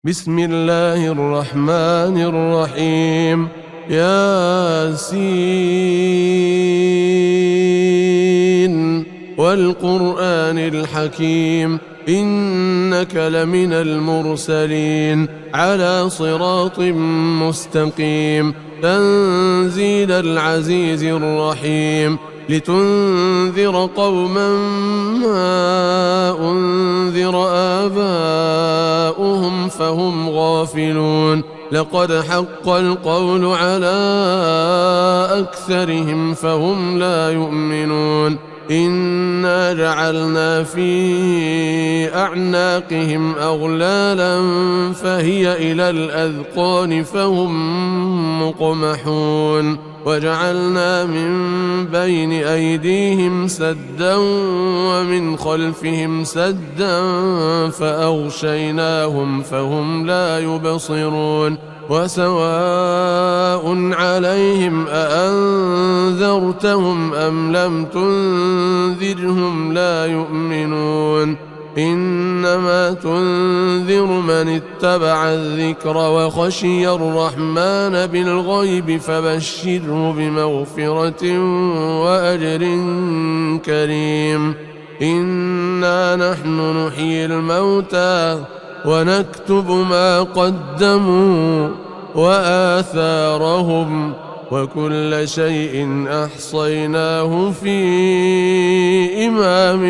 بسم الله الرحمن الرحيم. ياسين والقرآن الحكيم إنك لمن المرسلين على صراط مستقيم تنزيل العزيز الرحيم لتنذر قوما ما أنذر آباؤهم فهم غافلون لقد حق القول على أكثرهم فهم لا يؤمنون إنا جعلنا في أعناقهم أغلالا فهي إلى الأذقان فهم مقمحون وجعلنا من بين أيديهم سدا ومن خلفهم سدا فأغشيناهم فهم لا يبصرون وسواء عليهم أأنذرتهم أم لم تنذرهم لا يؤمنون إنما تنذر من اتبع الذكر وخشي الرحمن بالغيب فبشره بمغفرة وأجر كريم. إنا نحن نحيي الموتى ونكتب ما قدموا وآثارهم وكل شيء أحصيناه في إمام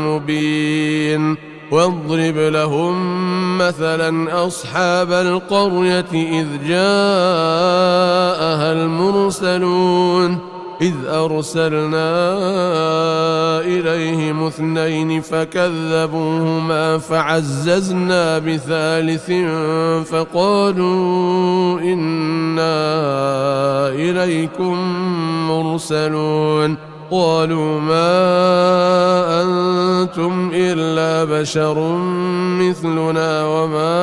مبين. واضرب لهم مثلا أصحاب القرية إذ جاءها المرسلون إذ أرسلنا إليهم 2 فكذبوهما فعززنا بثالث فقالوا إنا إليكم مرسلون قالوا ما أنتم إلا بشر مثلنا وما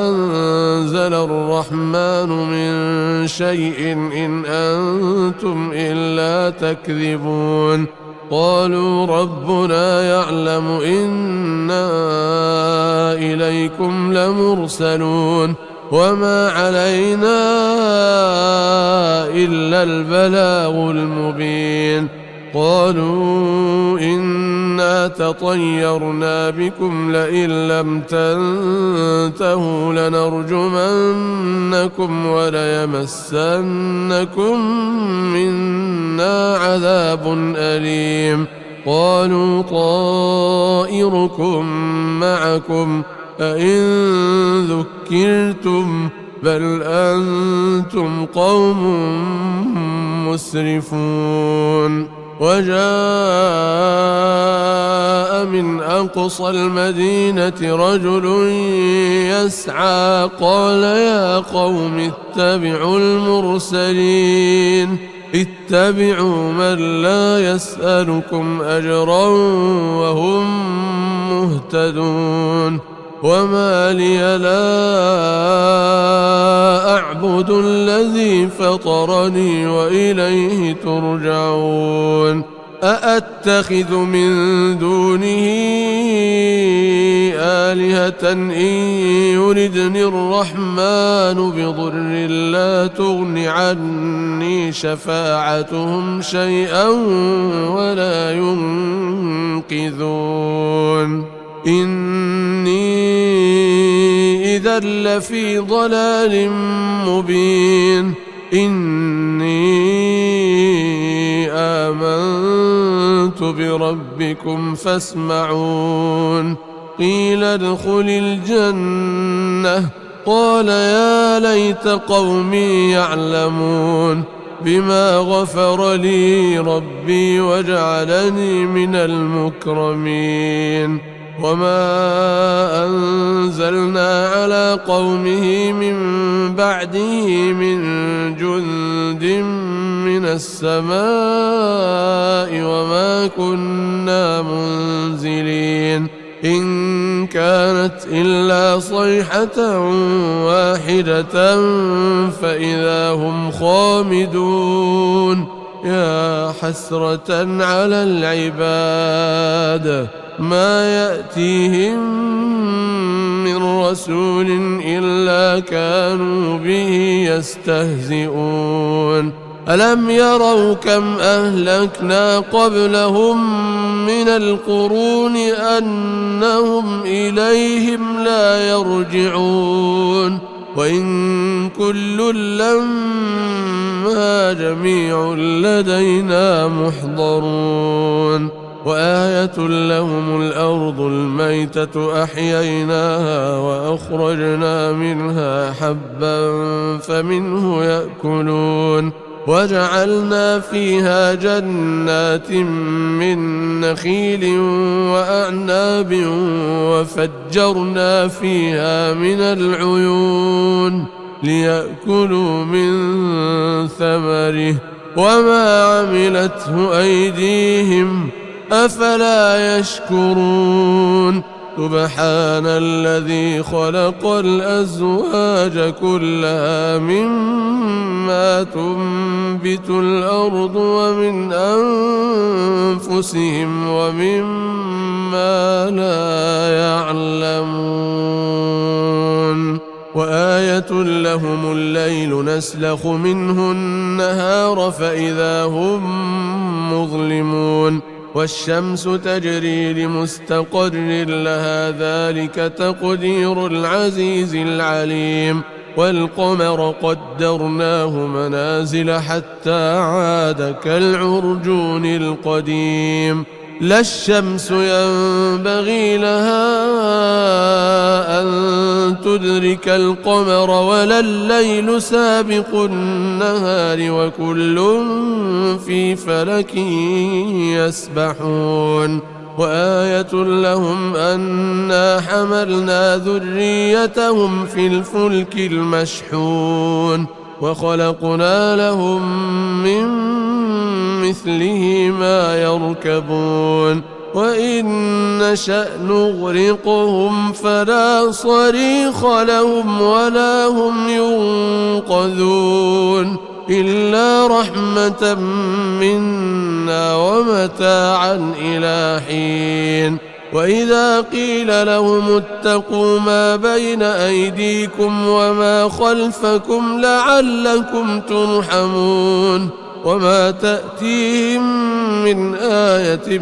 أنزل الرحمن من شيء إن أنتم إلا تكذبون قالوا ربنا يعلم إنا إليكم لمرسلون وما علينا إلا البلاغ المبين. قالوا إنا تطيرنا بكم لئن لم تنتهوا لنرجمنكم وليمسنكم منا عذاب أليم. قالوا طائركم معكم أئن ذكرتم بل أنتم قوم مسرفون. وجاء من أقصى المدينة رجل يسعى قال يا قوم اتبعوا المرسلين اتبعوا من لا يسألكم أجرا وهم مهتدون. وما لي لا أعبد الذي فطرني وإليه ترجعون. أأتخذ من دونه آلهة إن يردني الرحمن بضر لا تغن عني شفاعتهم شيئا ولا ينقذون. إني إذا لفي ضلال مبين. إني آمنت بربكم فاسمعون. قيل ادخل الجنة قال يا ليت قومي يعلمون بما غفر لي ربي وجعلني من المكرمين. وما أنزلنا على قومه من بعده من جند من السماء وما كنا منزلين إن كانت إلا صيحة واحدة فإذا هم خامدون. يا حسرة على العباد ما يأتيهم من رسول إلا كانوا به يستهزئون ألم يروا كم أهلكنا قبلهم من القرون أنهم إليهم لا يرجعون وإن كل لما جميع لدينا محضرون وآية لهم الأرض الميتة أحييناها وأخرجنا منها حبا فمنه يأكلون وجعلنا فيها جنات من نخيل وأعناب وفجرنا فيها من العيون ليأكلوا من ثمره وما عملته أيديهم أفلا يشكرون سبحان الذي خلق الأزواج كلها مما تنبت الأرض ومن أنفسهم ومما لا يعلمون وآية لهم الليل نسلخ منه النهار فإذا هم مظلمون والشمس تجري لمستقر لها ذلك تقدير العزيز العليم والقمر قدرناه منازل حتى عاد كالعرجون القديم لا الشمس ينبغي لها أن تدرك القمر ولا الليل سابق النهار وكل في فلك يسبحون وآية لهم أنا حملنا ذريتهم في الفلك المشحون وخلقنا لهم من مثله ما يركبون وإن نشأ نغرقهم فلا صريخ لهم ولا هم ينقذون إلا رحمة منا ومتاعا إلى حين وإذا قيل لهم اتقوا ما بين أيديكم وما خلفكم لعلكم ترحمون وما تأتيهم من آية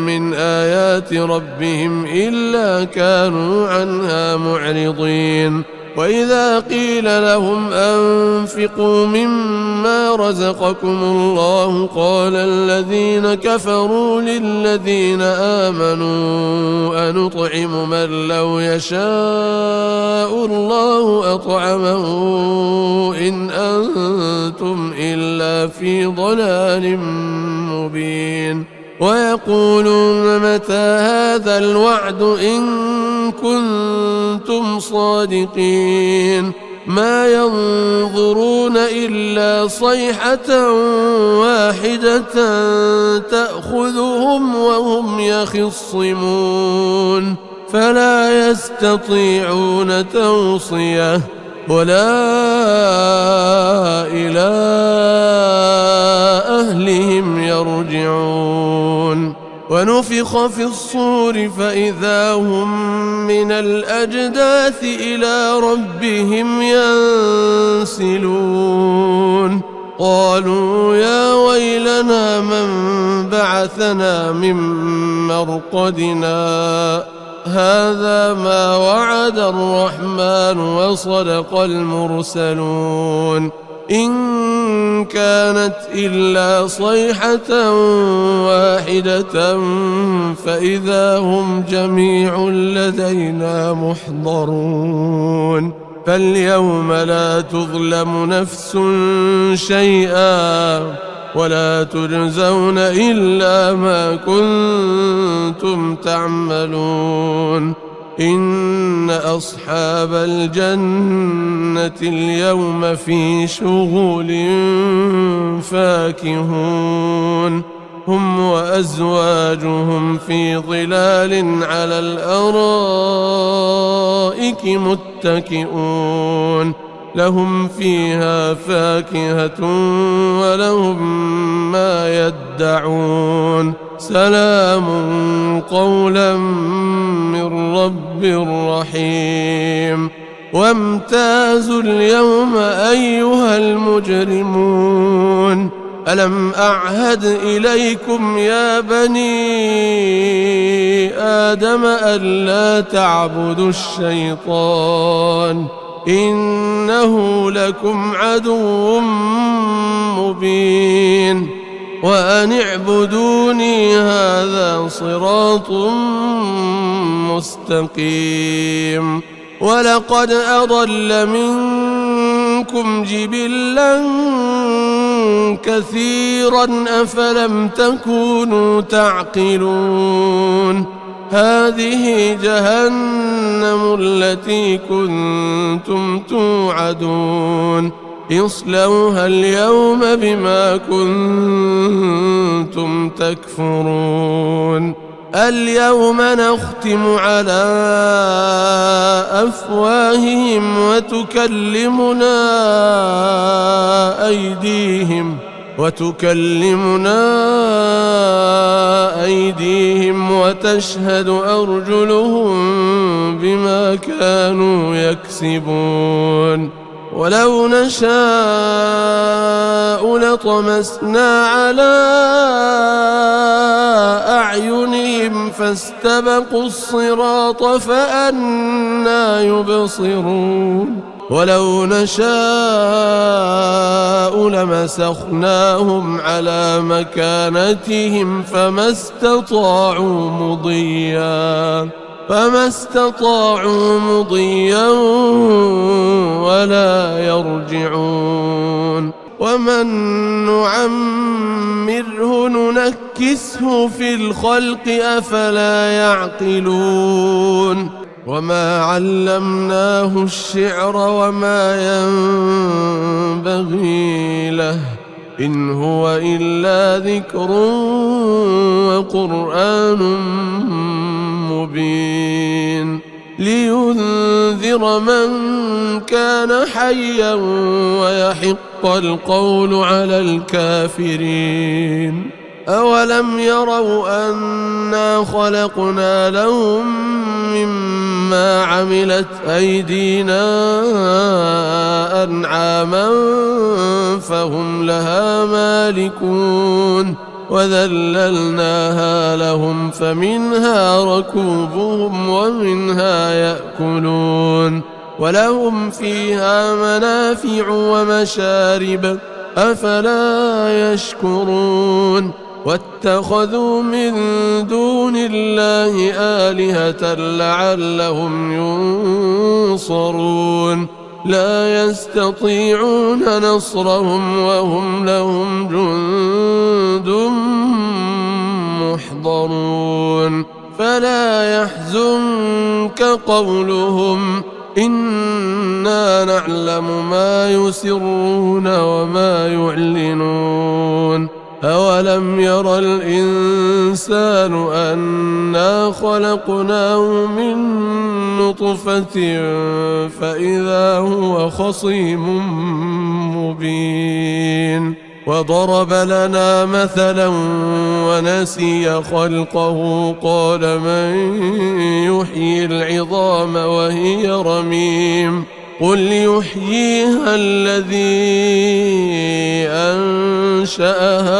من آيات ربهم إلا كانوا عنها معرضين وإذا قيل لهم أنفقوا مما رزقكم الله قال الذين كفروا للذين آمنوا أنطعم من لو يشاء الله أطعمه إن أنتم إلا في ضلال مبين ويقولون متى هذا الوعد إن كنتم صادقين ما ينظرون إلا صيحة واحدة تأخذهم وهم يخصمون فلا يستطيعون توصية ولا إلى أهلهم يرجعون ونفخ في الصور فإذا هم من الأجداث إلى ربهم ينسلون قالوا يا ويلنا من بعثنا من مرقدنا هذا ما وعد الرحمن وصدق المرسلون إن كانت إلا صيحة واحدة فإذا هم جميع لدينا محضرون فاليوم لا تظلم نفس شيئا ولا تجزون إلا ما كنتم تعملون إن أصحاب الجنة اليوم في شغل فاكهون هم وأزواجهم في ظلال على الأرائك متكئون لهم فيها فاكهة ولهم ما يدعون سلام قولا من رب رحيم وامتازوا اليوم أيها المجرمون ألم أعهد إليكم يا بني آدم ألا تعبدوا الشيطان إنه لكم عدو مبين وأن اعبدوني هذا صراط مستقيم ولقد أضل منكم جبلا كثيرا أفلم تكونوا تعقلون هذه جهنم التي كنتم توعدون اصلوها اليوم بما كنتم تكفرون اليوم نختم على أفواههم وتكلمنا أيديهم وتشهد أرجلهم بما كانوا يكسبون ولو نشاء لطمسنا على أعينهم فاستبقوا الصراط فأنى يبصرون ولو نشاء لمسخناهم على مكانتهم فما استطاعوا مضيا ولا يرجعون ومن نعمره ننكسه في الخلق أفلا يعقلون وما علمناه الشعر وما ينبغي له إن هو إلا ذكر وقرآن مبين لينذر من كان حيا ويحق القول على الكافرين أولم يروا أنا خلقنا لهم مما عملت أيدينا أنعاما فهم لها مالكون وذللناها لهم فمنها ركوبهم ومنها يأكلون ولهم فيها منافع ومشارب أفلا يشكرون واتخذوا من دون الله آلهة لعلهم ينصرون لا يستطيعون نصرهم وهم لهم جند محضرون فلا يحزنك قولهم إنا نعلم ما يسرون وما يعلنون أولم ير الإنسان أنا خلقناه من نطفة فإذا هو خصيم مبين وضرب لنا مثلا ونسي خلقه قال من يحيي العظام وهي رميم قل يحييها الذي أنشأها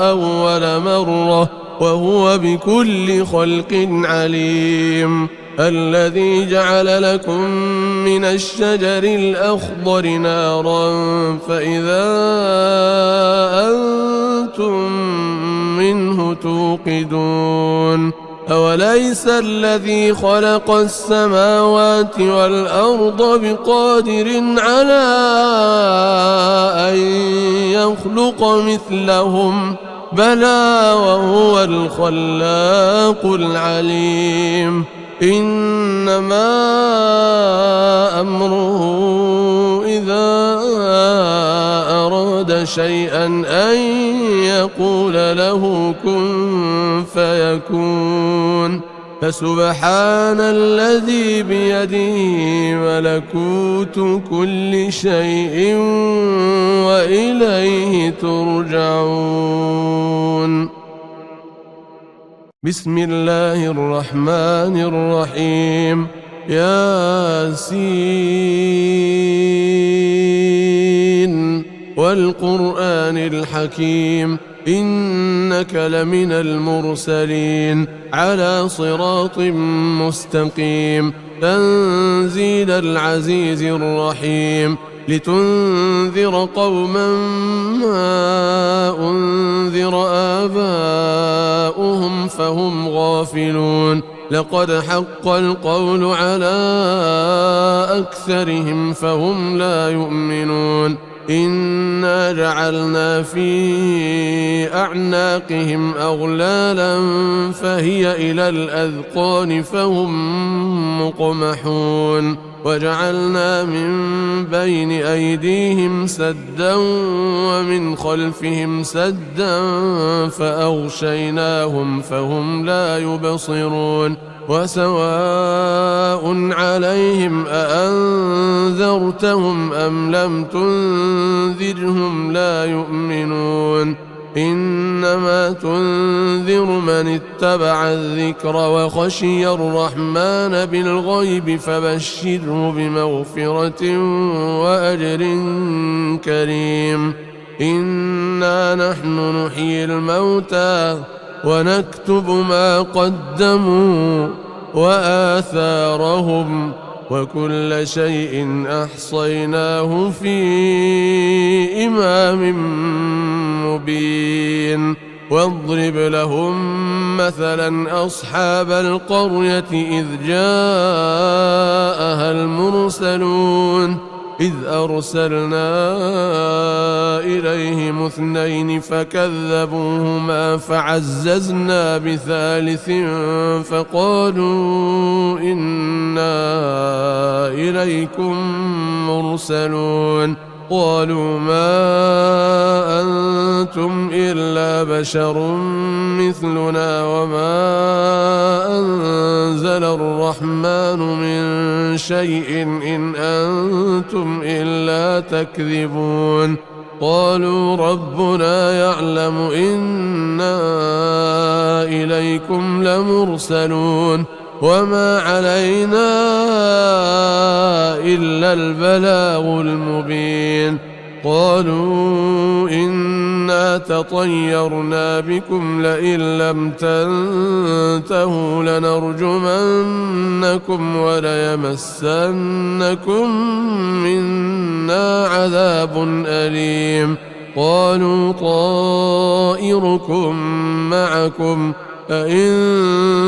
أول مرة وهو بكل خلق عليم الذي جعل لكم من الشجر الأخضر نارا فإذا أنتم منه توقدون أوليس الذي خلق السماوات والأرض بقادر على أن يخلق مثلهم بلى وهو الخلاق العليم إنما أمره إذا أراد شيئا أن يقول له كن فيكون فسبحان الذي بيده ملكوت كل شيء وإليه ترجعون. بسم الله الرحمن الرحيم. ياسين والقرآن الحكيم إنك لمن المرسلين على صراط مستقيم تنزيل العزيز الرحيم لتنذر قوما ما أنذر آباؤهم فهم غافلون لقد حق القول على أكثرهم فهم لا يؤمنون إنا جعلنا في أعناقهم أغلالا فهي إلى الأذقان فهم مقمحون وجعلنا من بين أيديهم سدا ومن خلفهم سدا فأغشيناهم فهم لا يبصرون وسواء عليهم أأنذرتهم أم لم تنذرهم لا يؤمنون إنما تنذر من اتبع الذكر وخشي الرحمن بالغيب فبشره بمغفرة وأجر كريم. إنا نحن نحيي الموتى ونكتب ما قدموا وآثارهم وكل شيء أحصيناه في إمام مبين. واضرب لهم مثلا أصحاب القرية إذ جاءها المرسلون إذ أرسلنا إليهم 2 فكذبوهما فعززنا بثالث فقالوا إنا إليكم مرسلون قالوا ما أنتم إلا بشر مثلنا وما أنزل الرحمن من شيء إن أنتم إلا تكذبون قالوا ربنا يعلم إنا إليكم لمرسلون وما علينا إلا البلاغ المبين قالوا إنا تطيرنا بكم لئن لم تنتهوا لنرجمنكم وليمسنكم منا عذاب أليم قالوا طائركم معكم أئن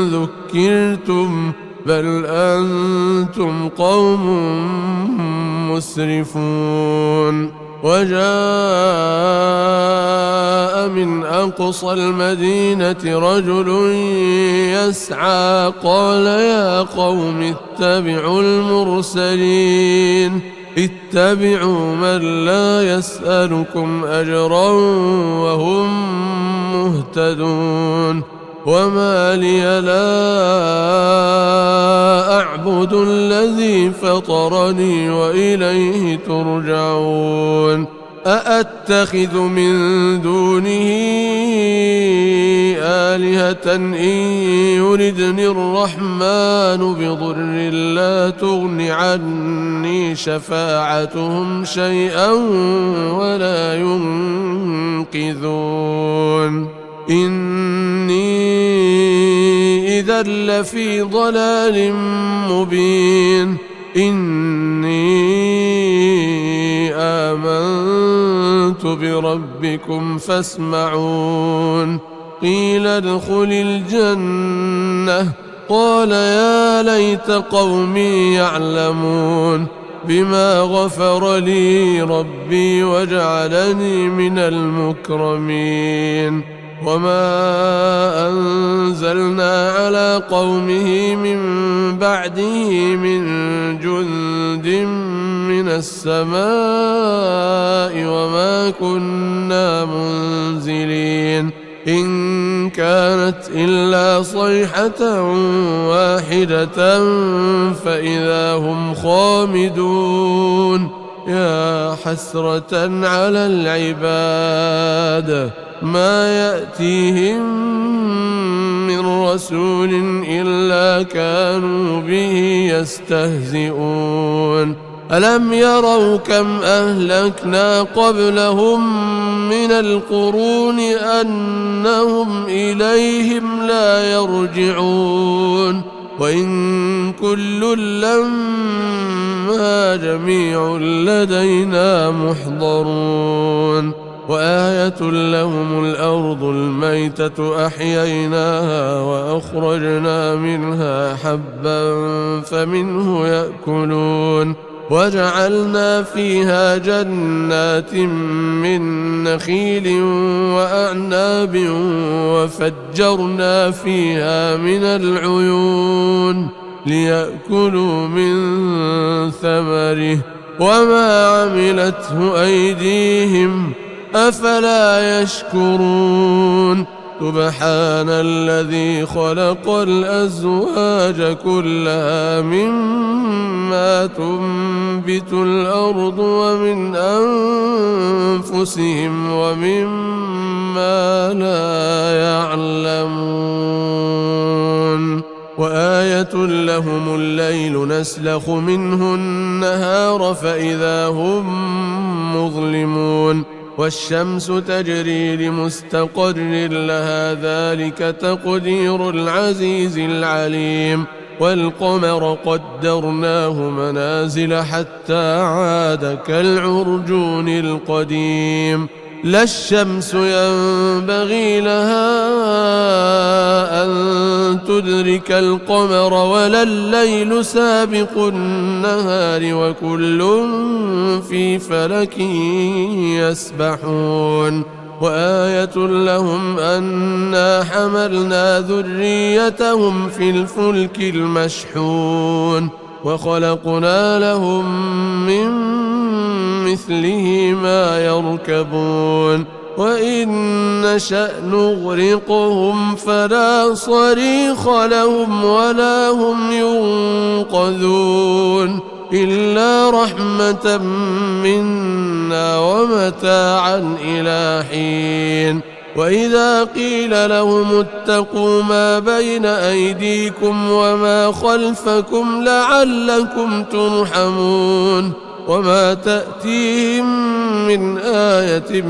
ذكرتم بل أنتم قوم مسرفون. وجاء من أقصى المدينة رجل يسعى قال يا قوم اتبعوا المرسلين اتبعوا من لا يسألكم أجرا وهم مهتدون وما لي لا أعبد الذي فطرني وإليه ترجعون أأتخذ من دونه آلهة إن يردني الرحمن بضر لا تغن عني شفاعتهم شيئا ولا ينقذون إني إذا لفي ضلال مبين إني آمنت بربكم فاسمعون قيل ادخل الجنة قال يا ليت قومي يعلمون بما غفر لي ربي وجعلني من المكرمين وما أنزلنا على قومه من بعده من جند من السماء وما كنا منزلين إن كانت إلا صيحة واحدة فإذا هم خامدون يا حسرة على العباد ما يأتيهم من رسول إلا كانوا به يستهزئون ألم يروا كم أهلكنا قبلهم من القرون أنهم إليهم لا يرجعون وإن كل لما جميع لدينا محضرون وآية لهم الأرض الميتة أحييناها وأخرجنا منها حبا فمنه يأكلون وجعلنا فيها جنات من نخيل وأعناب وفجرنا فيها من العيون ليأكلوا من ثمره وما عملته أيديهم أفلا يشكرون سبحان الذي خلق الأزواج كلها مما تنبت الأرض ومن أنفسهم ومما لا يعلمون وآية لهم الليل نسلخ منه النهار فإذا هم مظلمون والشمس تجري لمستقر لها ذلك تقدير العزيز العليم والقمر قدرناه منازل حتى عاد كالعرجون القديم لا الشمس ينبغي لها أن تدرك القمر ولا الليل سابق النهار وكل في فلك يسبحون وآية لهم أنا حملنا ذريتهم في الفلك المشحون وخلقنا لهم من مثله ما يركبون وإن نشأ نغرقهم فلا صريخ لهم ولا هم ينقذون إلا رحمة منا ومتاعا إلى حين وإذا قيل لهم اتقوا ما بين أيديكم وما خلفكم لعلكم ترحمون وما تأتيهم من آية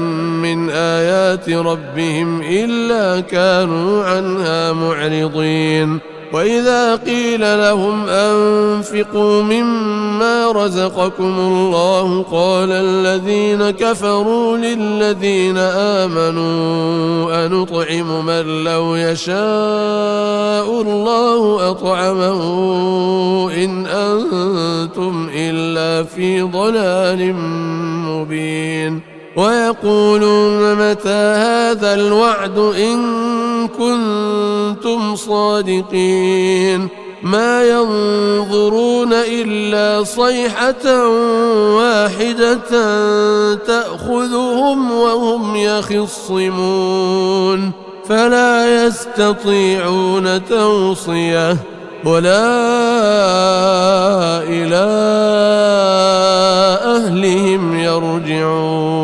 من آيات ربهم إلا كانوا عنها معرضين وإذا قيل لهم أنفقوا مما رزقكم الله قال الذين كفروا للذين آمنوا أنطعم من لو يشاء الله أطعمه إن أنتم إلا في ضلال مبين ويقولون متى هذا الوعد إن كنتم صادقين ما ينظرون إلا صيحة واحدة تأخذهم وهم يخصمون فلا يستطيعون توصية ولا إلى أهلهم يرجعون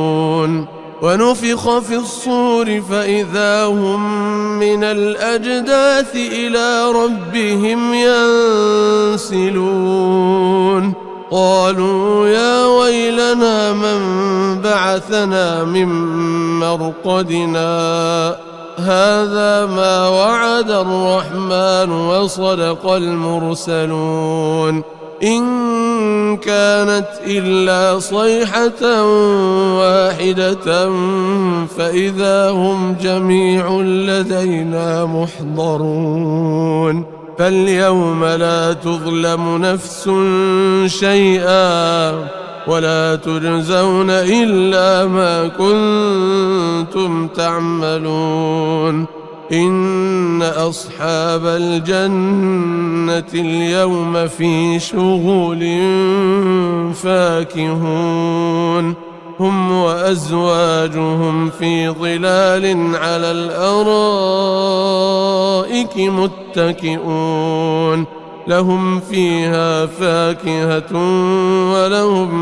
ونفخ في الصور فإذا هم من الأجداث إلى ربهم ينسلون قالوا يا ويلنا من بعثنا من مرقدنا هذا ما وعد الرحمن وصدق المرسلون إن كانت إلا صيحة واحدة فإذا هم جميع لدينا محضرون فاليوم لا تظلم نفس شيئا ولا تجزون إلا ما كنتم تعملون إن أصحاب الجنة اليوم في شغل فاكهون هم وأزواجهم في ظلال على الأرائك متكئون لهم فيها فاكهة ولهم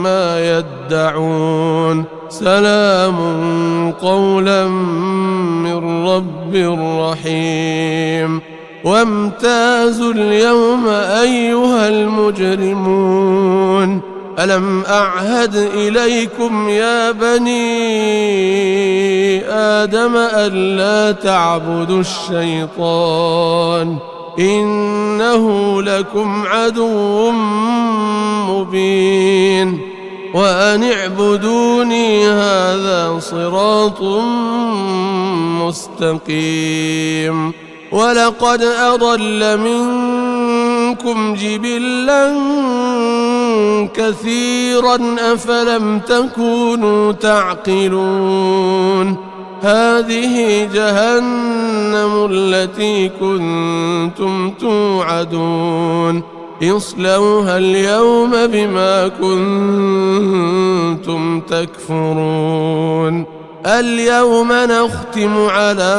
ما يدعون سلام قولا من رب رحيم وامتازوا اليوم أيها المجرمون ألم أعهد إليكم يا بني آدم ألا تعبدوا الشيطان إنه لكم عدو مبين وأن اعبدوني هذا صراط مستقيم ولقد أضل منكم جبلا كثيرا أفلم تكونوا تعقلون هذه جهنم التي كنتم توعدون اصلوها اليوم بما كنتم تكفرون اليوم نختم على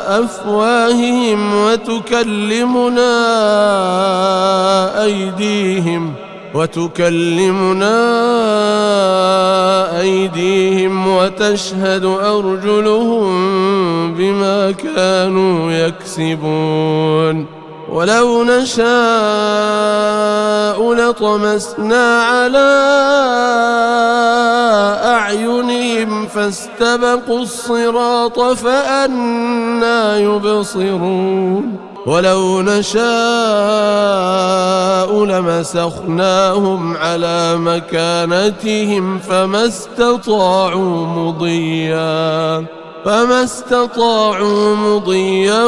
أفواههم وتكلمنا أيديهم وتشهد أرجلهم بما كانوا يكسبون ولو نشاء لطمسنا على أعينهم فاستبقوا الصراط فأنى يبصرون ولو نشاء لمسخناهم على مكانتهم فما استطاعوا مضيا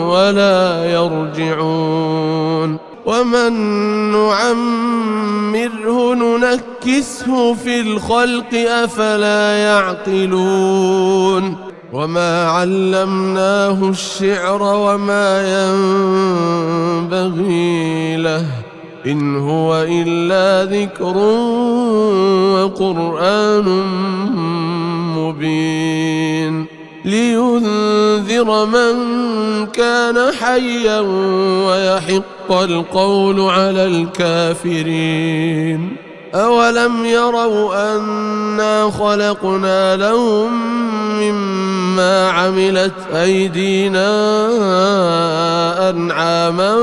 ولا يرجعون ومن نعمره ننكسه في الخلق أفلا يعقلون وما علمناه الشعر وما ينبغي له إن هو إلا ذكر وقرآن مبين لينذر من كان حيا ويحق القول على الكافرين أولم يروا أنا خلقنا لهم مما عملت أيدينا أنعاما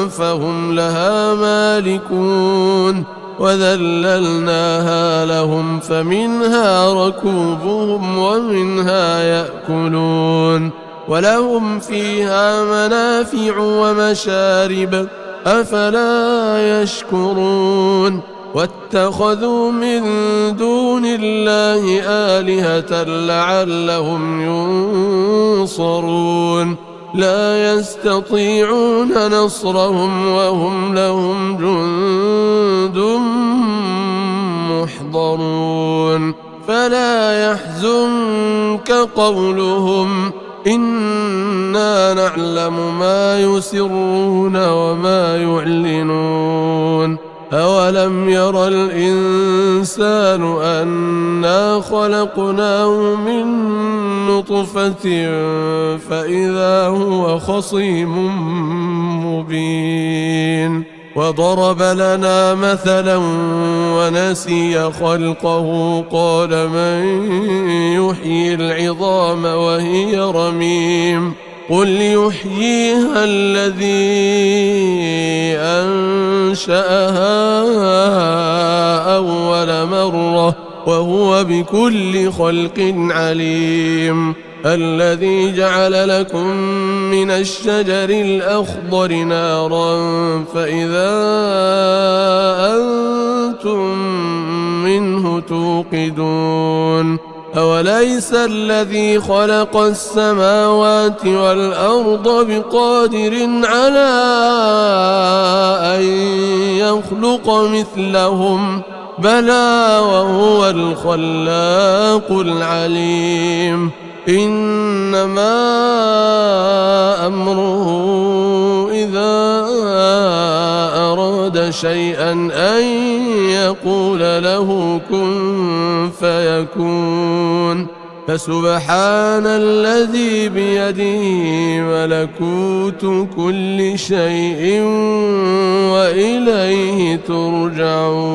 فهم لها مالكون وذللناها لهم فمنها ركوبهم ومنها يأكلون ولهم فيها منافع ومشارب أفلا يشكرون واتخذوا من دون الله آلهة لعلهم ينصرون لا يستطيعون نصرهم وهم لهم جند محضرون فلا يحزنك قولهم إنا نعلم ما يسرون وما يعلنون أولم ير الإنسان أنا خلقناه من نطفة فإذا هو خصيم مبين وضرب لنا مثلا ونسي خلقه قال من يحيي العظام وهي رميم قل يحييها الذي أنشأها أول مرة وهو بكل خلق عليم الذي جعل لكم من الشجر الأخضر نارا فإذا أنتم منه توقدون أوليس الذي خلق السماوات والأرض بقادر على أن يخلق مثلهم بلى وهو الخلاق العليم إنما أمره إذا أراد شيئا أن يقول له كن فيكون. فسبحان الذي بيده ملكوت كل شيء وإليه ترجعون.